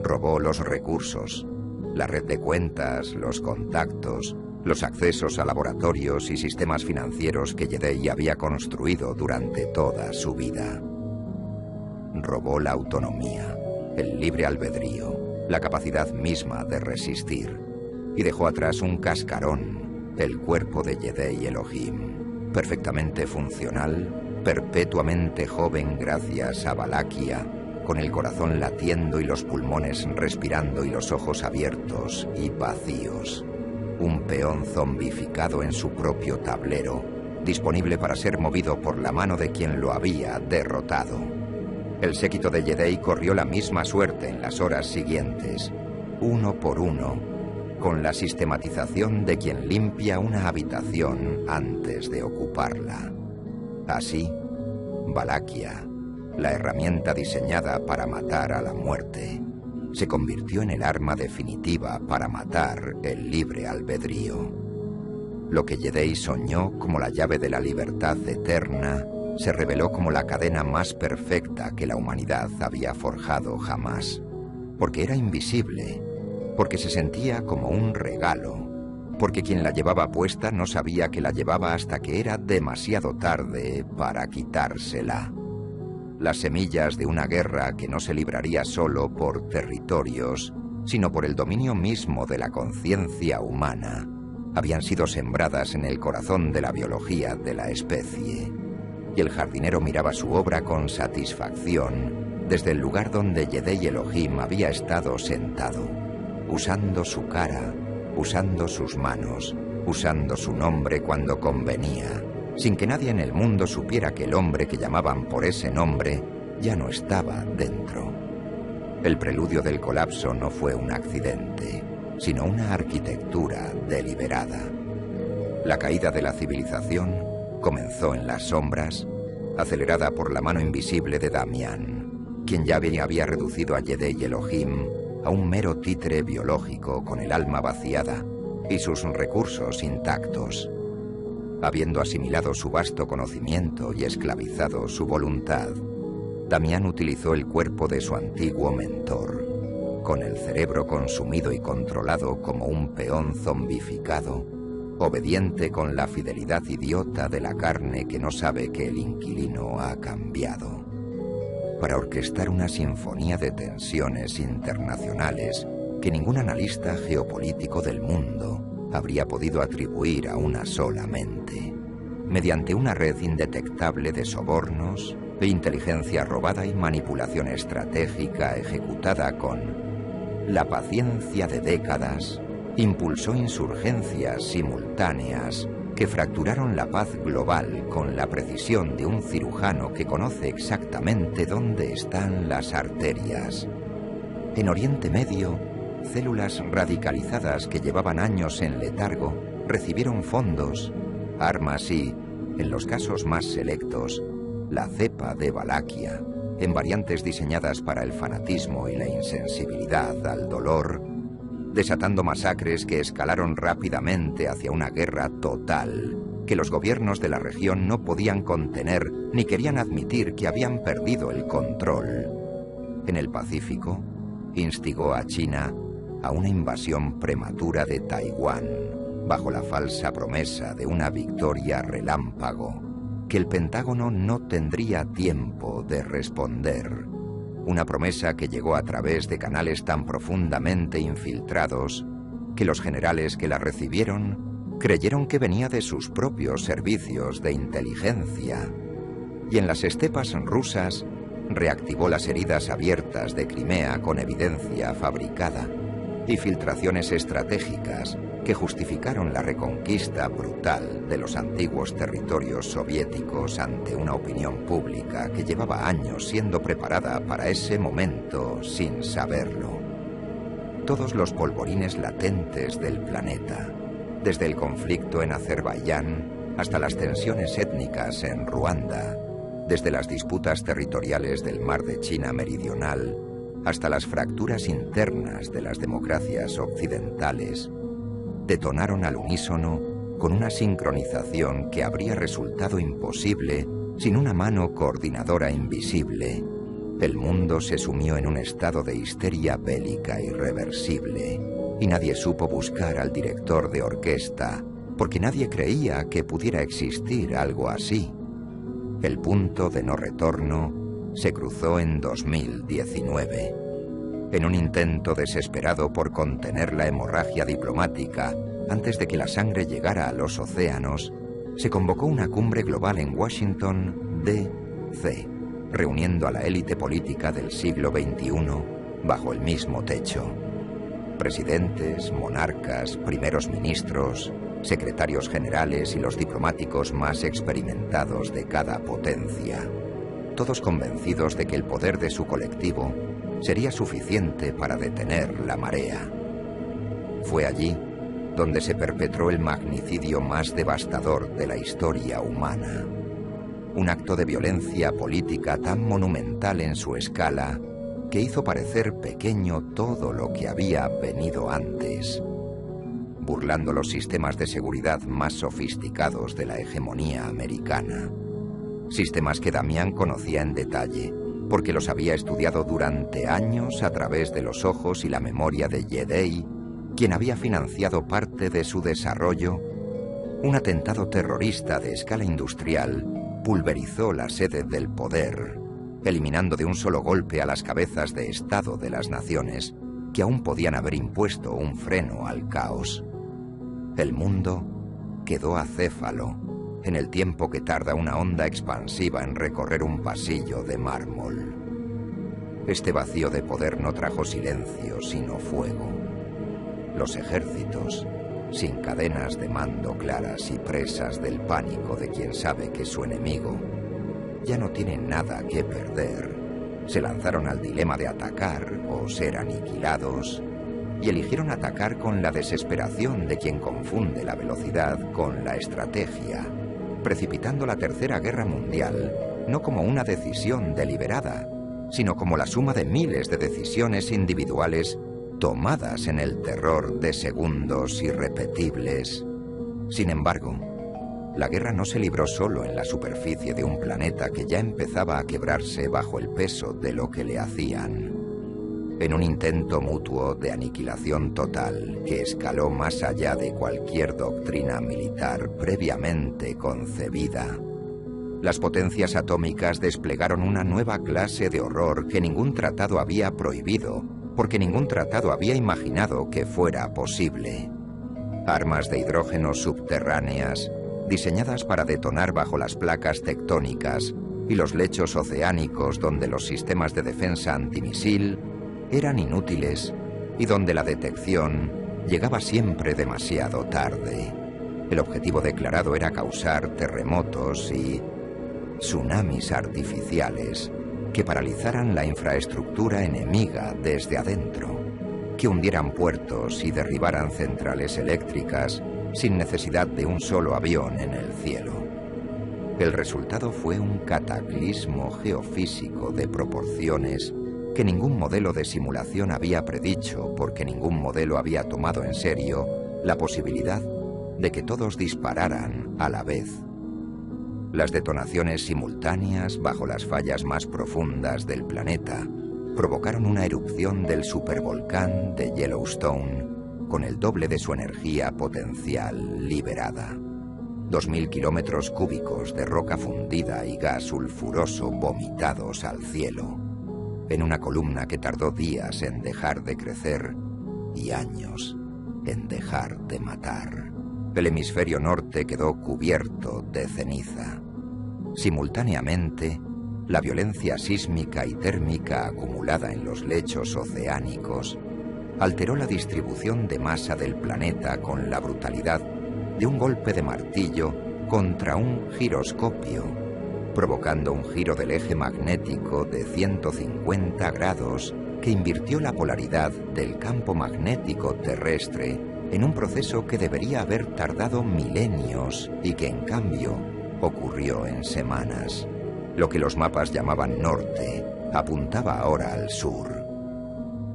Robó los recursos, la red de cuentas, los contactos, los accesos a laboratorios y sistemas financieros que Yedei había construido durante toda su vida. Robó la autonomía, el libre albedrío, la capacidad misma de resistir, y dejó atrás un cascarón, el cuerpo de Yedei Elohim, perfectamente funcional, perpetuamente joven gracias a Valaquia, con el corazón latiendo y los pulmones respirando y los ojos abiertos y vacíos. Un peón zombificado en su propio tablero, disponible para ser movido por la mano de quien lo había derrotado. El séquito de Jedi corrió la misma suerte en las horas siguientes, uno por uno, con la sistematización de quien limpia una habitación antes de ocuparla. Así, Valaquia, la herramienta diseñada para matar a la muerte, se convirtió en el arma definitiva para matar el libre albedrío. Lo que Jedi soñó como la llave de la libertad eterna se reveló como la cadena más perfecta que la humanidad había forjado jamás, porque era invisible, porque se sentía como un regalo, porque quien la llevaba puesta no sabía que la llevaba hasta que era demasiado tarde para quitársela. Las semillas de una guerra que no se libraría solo por territorios, sino por el dominio mismo de la conciencia humana, habían sido sembradas en el corazón de la biología de la especie. Y el jardinero miraba su obra con satisfacción desde el lugar donde Jedi Elohim había estado sentado, usando su cara, usando sus manos, usando su nombre cuando convenía, sin que nadie en el mundo supiera que el hombre que llamaban por ese nombre ya no estaba dentro. El preludio del colapso no fue un accidente, sino una arquitectura deliberada. La caída de la civilización comenzó en las sombras, acelerada por la mano invisible de Damián, quien ya había reducido a Jedi Elohim a un mero títere biológico con el alma vaciada y sus recursos intactos. Habiendo asimilado su vasto conocimiento y esclavizado su voluntad, Damián utilizó el cuerpo de su antiguo mentor, con el cerebro consumido y controlado como un peón zombificado, obediente con la fidelidad idiota de la carne que no sabe que el inquilino ha cambiado, para orquestar una sinfonía de tensiones internacionales que ningún analista geopolítico del mundo habría podido atribuir a una sola mente, mediante una red indetectable de sobornos, de inteligencia robada y manipulación estratégica ejecutada con la paciencia de décadas, impulsó insurgencias simultáneas que fracturaron la paz global con la precisión de un cirujano que conoce exactamente dónde están las arterias. En Oriente Medio, células radicalizadas que llevaban años en letargo recibieron fondos, armas y, en los casos más selectos, la cepa de Valaquia, en variantes diseñadas para el fanatismo y la insensibilidad al dolor, desatando masacres que escalaron rápidamente hacia una guerra total que los gobiernos de la región no podían contener ni querían admitir que habían perdido el control. En el Pacífico, instigó a China a una invasión prematura de Taiwán, bajo la falsa promesa de una victoria relámpago que el Pentágono no tendría tiempo de responder. Una promesa que llegó a través de canales tan profundamente infiltrados que los generales que la recibieron creyeron que venía de sus propios servicios de inteligencia. Y en las estepas rusas reactivó las heridas abiertas de Crimea con evidencia fabricada y filtraciones estratégicas que justificaron la reconquista brutal de los antiguos territorios soviéticos ante una opinión pública que llevaba años siendo preparada para ese momento sin saberlo. Todos los polvorines latentes del planeta, desde el conflicto en Azerbaiyán hasta las tensiones étnicas en Ruanda, desde las disputas territoriales del Mar de China Meridional hasta las fracturas internas de las democracias occidentales, detonaron al unísono con una sincronización que habría resultado imposible sin una mano coordinadora invisible. El mundo se sumió en un estado de histeria bélica irreversible y nadie supo buscar al director de orquesta porque nadie creía que pudiera existir algo así. El punto de no retorno se cruzó en 2019. En un intento desesperado por contener la hemorragia diplomática antes de que la sangre llegara a los océanos, se convocó una cumbre global en Washington DC, reuniendo a la élite política del siglo XXI bajo el mismo techo. Presidentes, monarcas, primeros ministros, secretarios generales y los diplomáticos más experimentados de cada potencia, todos convencidos de que el poder de su colectivo sería suficiente para detener la marea. Fue allí donde se perpetró el magnicidio más devastador de la historia humana. Un acto de violencia política tan monumental en su escala que hizo parecer pequeño todo lo que había venido antes, burlando los sistemas de seguridad más sofisticados de la hegemonía americana. Sistemas que Damián conocía en detalle, porque los había estudiado durante años a través de los ojos y la memoria de Yedei, quien había financiado parte de su desarrollo. Un atentado terrorista de escala industrial pulverizó la sede del poder, eliminando de un solo golpe a las cabezas de Estado de las naciones que aún podían haber impuesto un freno al caos. El mundo quedó acéfalo en el tiempo que tarda una onda expansiva en recorrer un pasillo de mármol. Este vacío de poder no trajo silencio, sino fuego. Los ejércitos, sin cadenas de mando claras y presas del pánico de quien sabe que es su enemigo, ya no tienen nada que perder. Se lanzaron al dilema de atacar o ser aniquilados y eligieron atacar con la desesperación de quien confunde la velocidad con la estrategia, precipitando la Tercera Guerra Mundial no como una decisión deliberada, sino como la suma de miles de decisiones individuales tomadas en el terror de segundos irrepetibles. Sin embargo, la guerra no se libró solo en la superficie de un planeta que ya empezaba a quebrarse bajo el peso de lo que le hacían. En un intento mutuo de aniquilación total que escaló más allá de cualquier doctrina militar previamente concebida, las potencias atómicas desplegaron una nueva clase de horror que ningún tratado había prohibido, porque ningún tratado había imaginado que fuera posible. Armas de hidrógeno subterráneas, diseñadas para detonar bajo las placas tectónicas y los lechos oceánicos donde los sistemas de defensa antimisil eran inútiles y donde la detección llegaba siempre demasiado tarde. El objetivo declarado era causar terremotos y tsunamis artificiales que paralizaran la infraestructura enemiga desde adentro, que hundieran puertos y derribaran centrales eléctricas sin necesidad de un solo avión en el cielo. El resultado fue un cataclismo geofísico de proporciones que ningún modelo de simulación había predicho, porque ningún modelo había tomado en serio la posibilidad de que todos dispararan a la vez. Las detonaciones simultáneas bajo las fallas más profundas del planeta provocaron una erupción del supervolcán de Yellowstone con el doble de su energía potencial liberada. 2000 kilómetros cúbicos de roca fundida y gas sulfuroso vomitados al cielo, en una columna que tardó días en dejar de crecer y años en dejar de matar. El hemisferio norte quedó cubierto de ceniza. Simultáneamente, la violencia sísmica y térmica acumulada en los lechos oceánicos alteró la distribución de masa del planeta con la brutalidad de un golpe de martillo contra un giroscopio, provocando un giro del eje magnético de 150 grados que invirtió la polaridad del campo magnético terrestre en un proceso que debería haber tardado milenios y que en cambio ocurrió en semanas. Lo que los mapas llamaban norte apuntaba ahora al sur.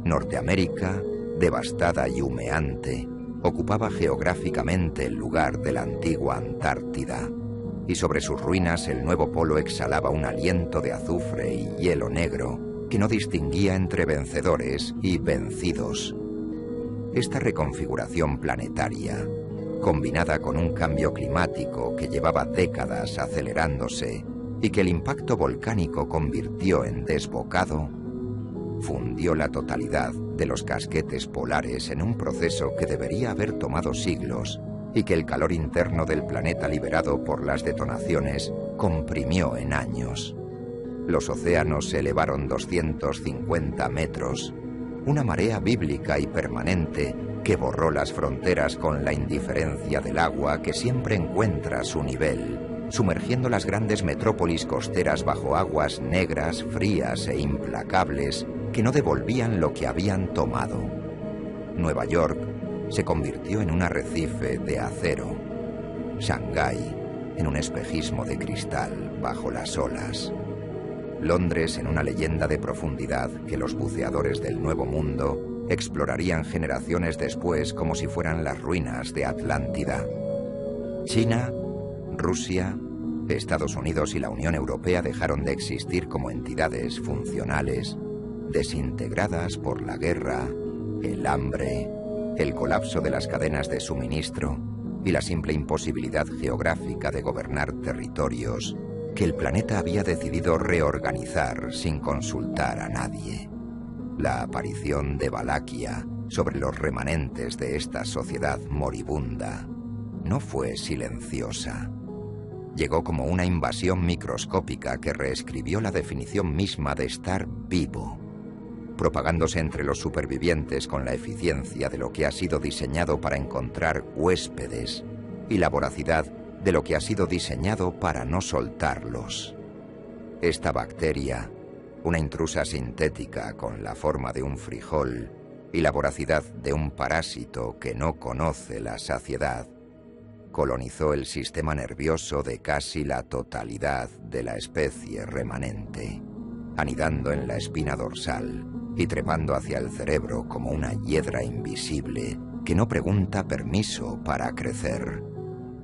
Norteamérica, devastada y humeante, ocupaba geográficamente el lugar de la antigua Antártida, y sobre sus ruinas el nuevo polo exhalaba un aliento de azufre y hielo negro que no distinguía entre vencedores y vencidos. Esta reconfiguración planetaria, combinada con un cambio climático que llevaba décadas acelerándose y que el impacto volcánico convirtió en desbocado, fundió la totalidad de los casquetes polares en un proceso que debería haber tomado siglos y que el calor interno del planeta liberado por las detonaciones comprimió en años. Los océanos se elevaron 250 metros, una marea bíblica y permanente que borró las fronteras con la indiferencia del agua que siempre encuentra su nivel, sumergiendo las grandes metrópolis costeras bajo aguas negras, frías e implacables que no devolvían lo que habían tomado. Nueva York se convirtió en un arrecife de acero, Shanghái en un espejismo de cristal bajo las olas, Londres en una leyenda de profundidad que los buceadores del Nuevo Mundo explorarían generaciones después como si fueran las ruinas de Atlántida. China, Rusia, Estados Unidos y la Unión Europea dejaron de existir como entidades funcionales, desintegradas por la guerra, el hambre, el colapso de las cadenas de suministro y la simple imposibilidad geográfica de gobernar territorios que el planeta había decidido reorganizar sin consultar a nadie. La aparición de Valaquia sobre los remanentes de esta sociedad moribunda no fue silenciosa. Llegó como una invasión microscópica que reescribió la definición misma de estar vivo, propagándose entre los supervivientes con la eficiencia de lo que ha sido diseñado para encontrar huéspedes y la voracidad de lo que ha sido diseñado para no soltarlos. Esta bacteria, una intrusa sintética con la forma de un frijol y la voracidad de un parásito que no conoce la saciedad, colonizó el sistema nervioso de casi la totalidad de la especie remanente, anidando en la espina dorsal y trepando hacia el cerebro como una hiedra invisible que no pregunta permiso para crecer.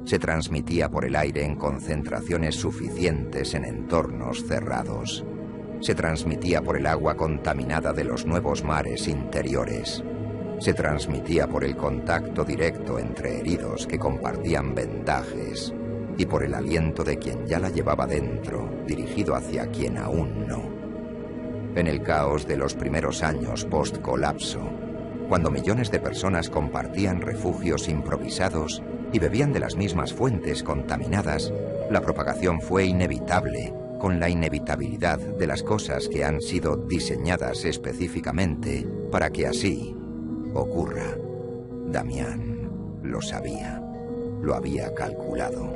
Se transmitía por el aire en concentraciones suficientes en entornos cerrados. Se transmitía por el agua contaminada de los nuevos mares interiores. Se transmitía por el contacto directo entre heridos que compartían vendajes y por el aliento de quien ya la llevaba dentro, dirigido hacia quien aún no. En el caos de los primeros años post-colapso, cuando millones de personas compartían refugios improvisados y bebían de las mismas fuentes contaminadas, la propagación fue inevitable, con la inevitabilidad de las cosas que han sido diseñadas específicamente para que así ocurra. Damián lo sabía, lo había calculado.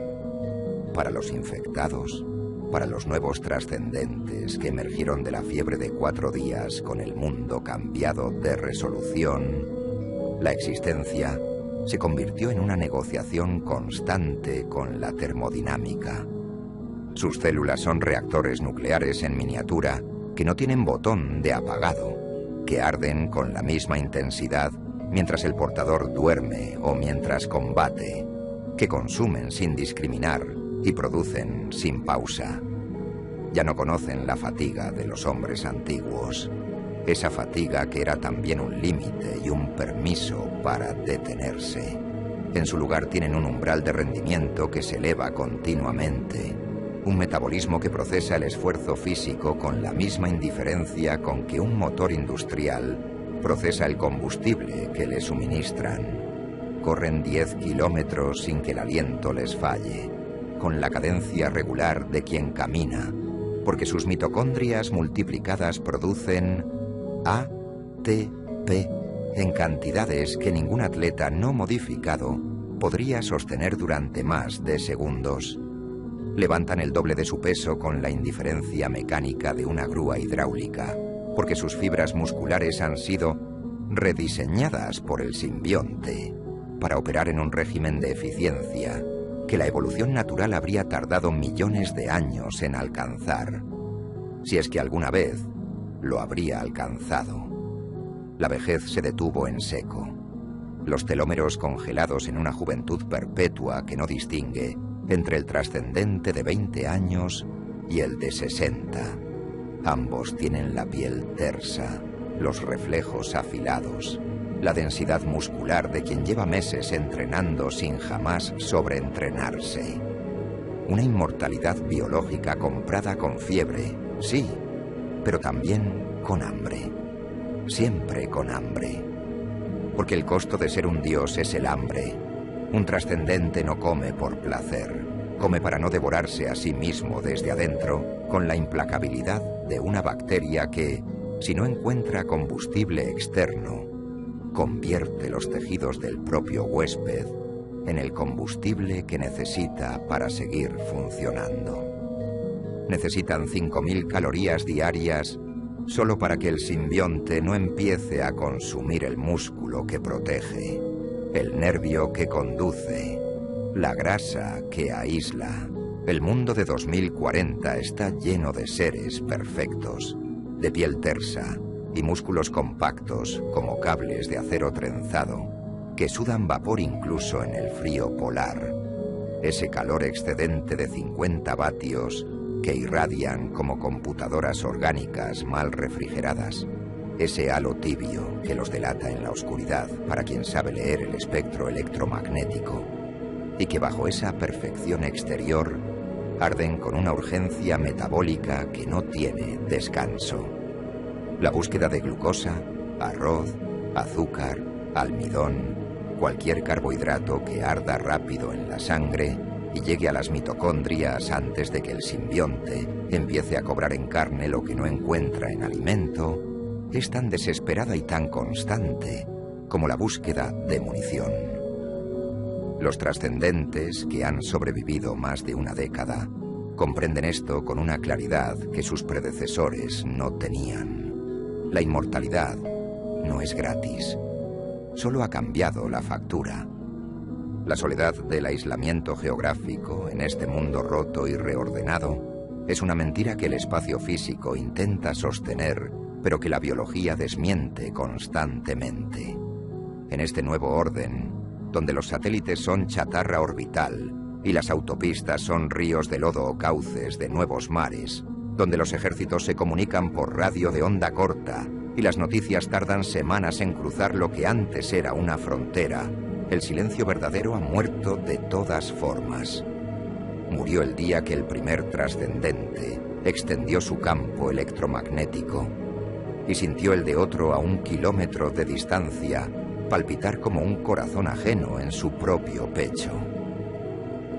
Para los infectados, para los nuevos trascendentes que emergieron de la fiebre de 4 días con el mundo cambiado de resolución, la existencia se convirtió en una negociación constante con la termodinámica. Sus células son reactores nucleares en miniatura que no tienen botón de apagado, que arden con la misma intensidad mientras el portador duerme o mientras combate, que consumen sin discriminar y producen sin pausa. Ya no conocen la fatiga de los hombres antiguos, esa fatiga que era también un límite y un permiso para detenerse. En su lugar tienen un umbral de rendimiento que se eleva continuamente, un metabolismo que procesa el esfuerzo físico con la misma indiferencia con que un motor industrial procesa el combustible que le suministran. Corren 10 kilómetros sin que el aliento les falle, con la cadencia regular de quien camina, porque sus mitocondrias multiplicadas producen ATP en cantidades que ningún atleta no modificado podría sostener durante más de segundos. Levantan el doble de su peso con la indiferencia mecánica de una grúa hidráulica, porque sus fibras musculares han sido rediseñadas por el simbionte para operar en un régimen de eficiencia que la evolución natural habría tardado millones de años en alcanzar, si es que alguna vez lo habría alcanzado. La vejez se detuvo en seco. Los telómeros congelados en una juventud perpetua que no distingue entre el trascendente de 20 años y el de 60. Ambos tienen la piel tersa, los reflejos afilados, la densidad muscular de quien lleva meses entrenando sin jamás sobreentrenarse. Una inmortalidad biológica comprada con fiebre, sí, pero también con hambre. Siempre con hambre. Porque el costo de ser un dios es el hambre. Un trascendente no come por placer. Come para no devorarse a sí mismo desde adentro, con la implacabilidad de una bacteria que, si no encuentra combustible externo, convierte los tejidos del propio huésped en el combustible que necesita para seguir funcionando. Necesitan 5.000 calorías diarias solo para que el simbionte no empiece a consumir el músculo que protege, el nervio que conduce, la grasa que aísla. El mundo de 2040 está lleno de seres perfectos, de piel tersa y músculos compactos como cables de acero trenzado, que sudan vapor incluso en el frío polar. Ese calor excedente de 50 vatios que irradian como computadoras orgánicas mal refrigeradas. Ese halo tibio que los delata en la oscuridad para quien sabe leer el espectro electromagnético, y que bajo esa perfección exterior arden con una urgencia metabólica que no tiene descanso. La búsqueda de glucosa, arroz, azúcar, almidón, cualquier carbohidrato que arda rápido en la sangre y llegue a las mitocondrias antes de que el simbionte empiece a cobrar en carne lo que no encuentra en alimento, es tan desesperada y tan constante como la búsqueda de munición. Los trascendentes, que han sobrevivido más de una década, comprenden esto con una claridad que sus predecesores no tenían. La inmortalidad no es gratis, solo ha cambiado la factura. La soledad del aislamiento geográfico en este mundo roto y reordenado es una mentira que el espacio físico intenta sostener, pero que la biología desmiente constantemente. En este nuevo orden, donde los satélites son chatarra orbital y las autopistas son ríos de lodo o cauces de nuevos mares, donde los ejércitos se comunican por radio de onda corta y las noticias tardan semanas en cruzar lo que antes era una frontera, el silencio verdadero ha muerto de todas formas. Murió el día que el primer trascendente extendió su campo electromagnético y sintió el de otro a 1 kilómetro de distancia palpitar como un corazón ajeno en su propio pecho.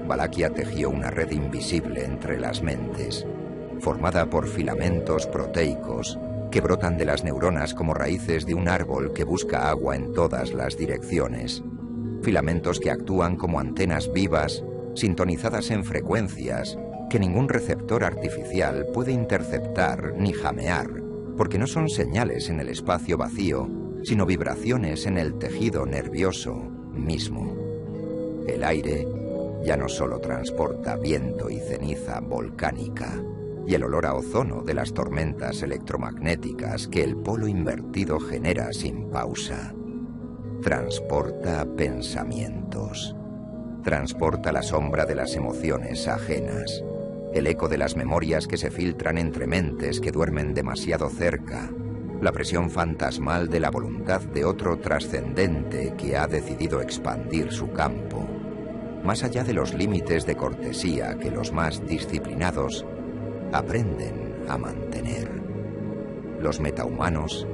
Valaquia tejió una red invisible entre las mentes, formada por filamentos proteicos que brotan de las neuronas como raíces de un árbol que busca agua en todas las direcciones. Filamentos que actúan como antenas vivas, sintonizadas en frecuencias que ningún receptor artificial puede interceptar ni jamear, porque no son señales en el espacio vacío, sino vibraciones en el tejido nervioso mismo. El aire ya no solo transporta viento y ceniza volcánica, y el olor a ozono de las tormentas electromagnéticas que el polo invertido genera sin pausa. Transporta pensamientos. Transporta la sombra de las emociones ajenas, el eco de las memorias que se filtran entre mentes que duermen demasiado cerca, la presión fantasmal de la voluntad de otro trascendente que ha decidido expandir su campo, más allá de los límites de cortesía que los más disciplinados aprenden a mantener. Los metahumanos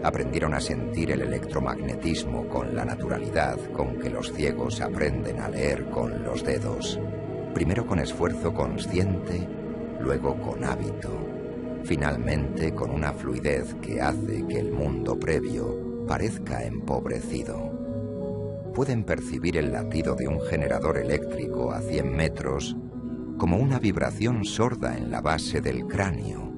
aprendieron a sentir el electromagnetismo con la naturalidad con que los ciegos aprenden a leer con los dedos, primero con esfuerzo consciente, luego con hábito, finalmente con una fluidez que hace que el mundo previo parezca empobrecido. Pueden percibir el latido de un generador eléctrico a 100 metros como una vibración sorda en la base del cráneo.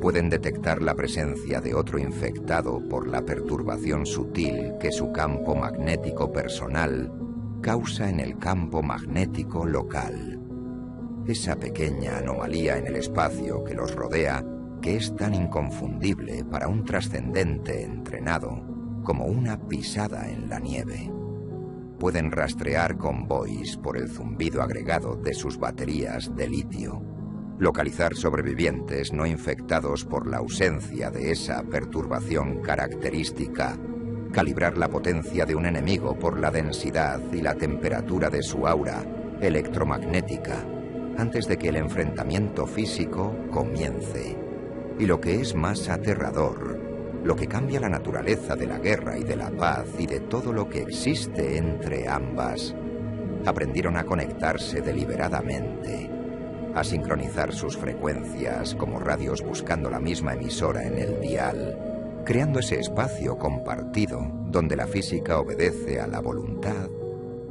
Pueden detectar la presencia de otro infectado por la perturbación sutil que su campo magnético personal causa en el campo magnético local. Esa pequeña anomalía en el espacio que los rodea, que es tan inconfundible para un trascendente entrenado como una pisada en la nieve. Pueden rastrear convoys por el zumbido agregado de sus baterías de litio, localizar sobrevivientes no infectados por la ausencia de esa perturbación característica, calibrar la potencia de un enemigo por la densidad y la temperatura de su aura electromagnética antes de que el enfrentamiento físico comience. Y lo que es más aterrador, lo que cambia la naturaleza de la guerra y de la paz y de todo lo que existe entre ambas, aprendieron a conectarse deliberadamente, a sincronizar sus frecuencias como radios buscando la misma emisora en el dial, creando ese espacio compartido donde la física obedece a la voluntad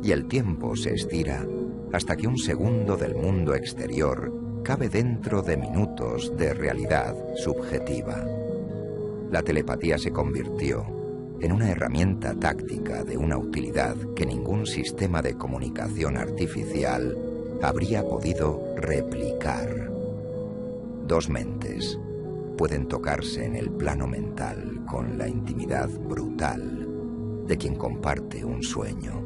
y el tiempo se estira hasta que un segundo del mundo exterior cabe dentro de minutos de realidad subjetiva. La telepatía se convirtió en una herramienta táctica de una utilidad que ningún sistema de comunicación artificial habría podido replicar. Dos mentes pueden tocarse en el plano mental con la intimidad brutal de quien comparte un sueño,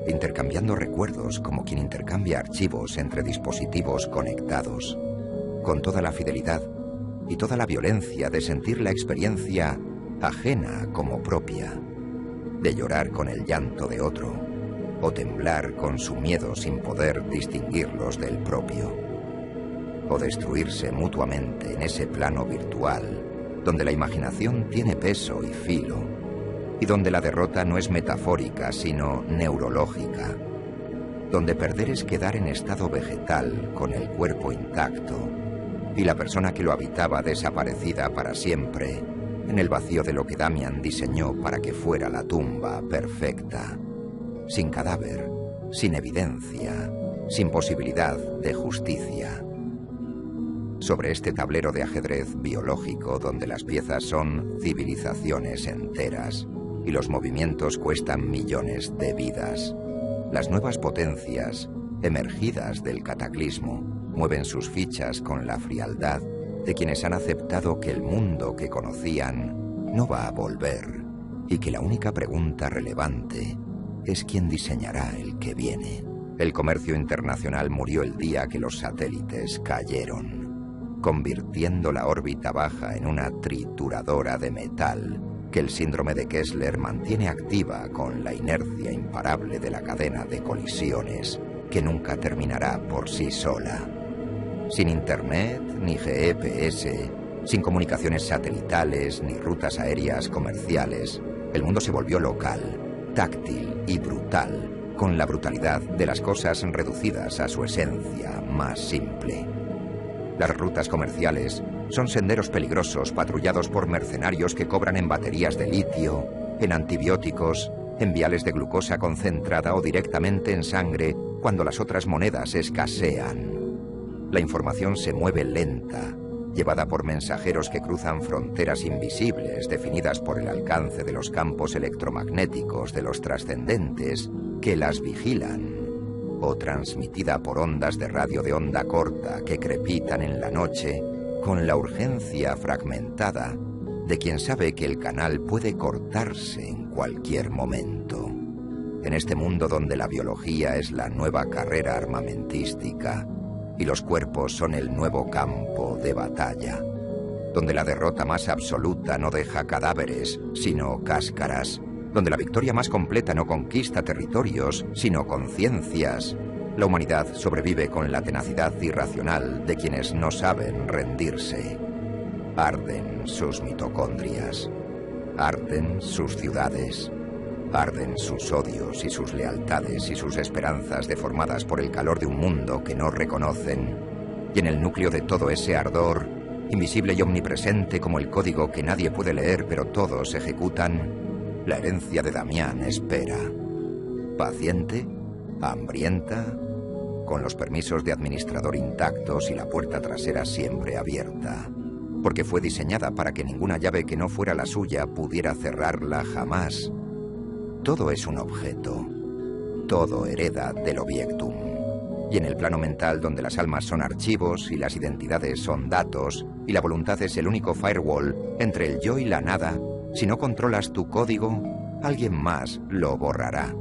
intercambiando recuerdos como quien intercambia archivos entre dispositivos conectados, con toda la fidelidad y toda la violencia de sentir la experiencia ajena como propia, de llorar con el llanto de otro o temblar con su miedo sin poder distinguirlos del propio, o destruirse mutuamente en ese plano virtual donde la imaginación tiene peso y filo y donde la derrota no es metafórica sino neurológica, donde perder es quedar en estado vegetal con el cuerpo intacto y la persona que lo habitaba desaparecida para siempre en el vacío de lo que Damian diseñó para que fuera la tumba perfecta, sin cadáver, sin evidencia, sin posibilidad de justicia. Sobre este tablero de ajedrez biológico donde las piezas son civilizaciones enteras y los movimientos cuestan millones de vidas, las nuevas potencias, emergidas del cataclismo, mueven sus fichas con la frialdad de quienes han aceptado que el mundo que conocían no va a volver y que la única pregunta relevante es quién diseñará el que viene. El comercio internacional murió el día que los satélites cayeron, convirtiendo la órbita baja en una trituradora de metal que el síndrome de Kessler mantiene activa con la inercia imparable de la cadena de colisiones que nunca terminará por sí sola. Sin internet, ni GPS, sin comunicaciones satelitales, ni rutas aéreas comerciales, el mundo se volvió local, táctil y brutal, con la brutalidad de las cosas reducidas a su esencia más simple. Las rutas comerciales son senderos peligrosos patrullados por mercenarios que cobran en baterías de litio, en antibióticos, en viales de glucosa concentrada o directamente en sangre cuando las otras monedas escasean. La información se mueve lenta, llevada por mensajeros que cruzan fronteras invisibles definidas por el alcance de los campos electromagnéticos de los trascendentes que las vigilan, o transmitida por ondas de radio de onda corta que crepitan en la noche con la urgencia fragmentada de quien sabe que el canal puede cortarse en cualquier momento. En este mundo donde la biología es la nueva carrera armamentística y los cuerpos son el nuevo campo de batalla, donde la derrota más absoluta no deja cadáveres, sino cáscaras, donde la victoria más completa no conquista territorios, sino conciencias, la humanidad sobrevive con la tenacidad irracional de quienes no saben rendirse. Arden sus mitocondrias, arden sus ciudades, arden sus odios y sus lealtades y sus esperanzas deformadas por el calor de un mundo que no reconocen. Y en el núcleo de todo ese ardor, invisible y omnipresente como el código que nadie puede leer pero todos ejecutan, la herencia de Damián espera. Paciente, hambrienta, con los permisos de administrador intactos y la puerta trasera siempre abierta, porque fue diseñada para que ninguna llave que no fuera la suya pudiera cerrarla jamás. Todo es un objeto, todo hereda del obiectum. Y en el plano mental donde las almas son archivos y las identidades son datos y la voluntad es el único firewall entre el yo y la nada, si no controlas tu código, alguien más lo borrará.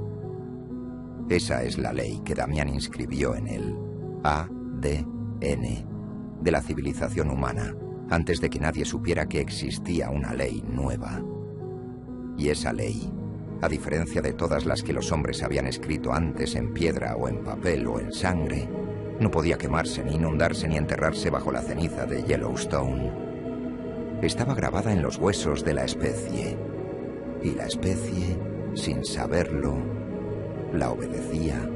Esa es la ley que Damián inscribió en el ADN de la civilización humana, antes de que nadie supiera que existía una ley nueva. Y esa ley, a diferencia de todas las que los hombres habían escrito antes en piedra o en papel o en sangre, no podía quemarse, ni inundarse, ni enterrarse bajo la ceniza de Yellowstone. Estaba grabada en los huesos de la especie, y la especie, sin saberlo, la obedecía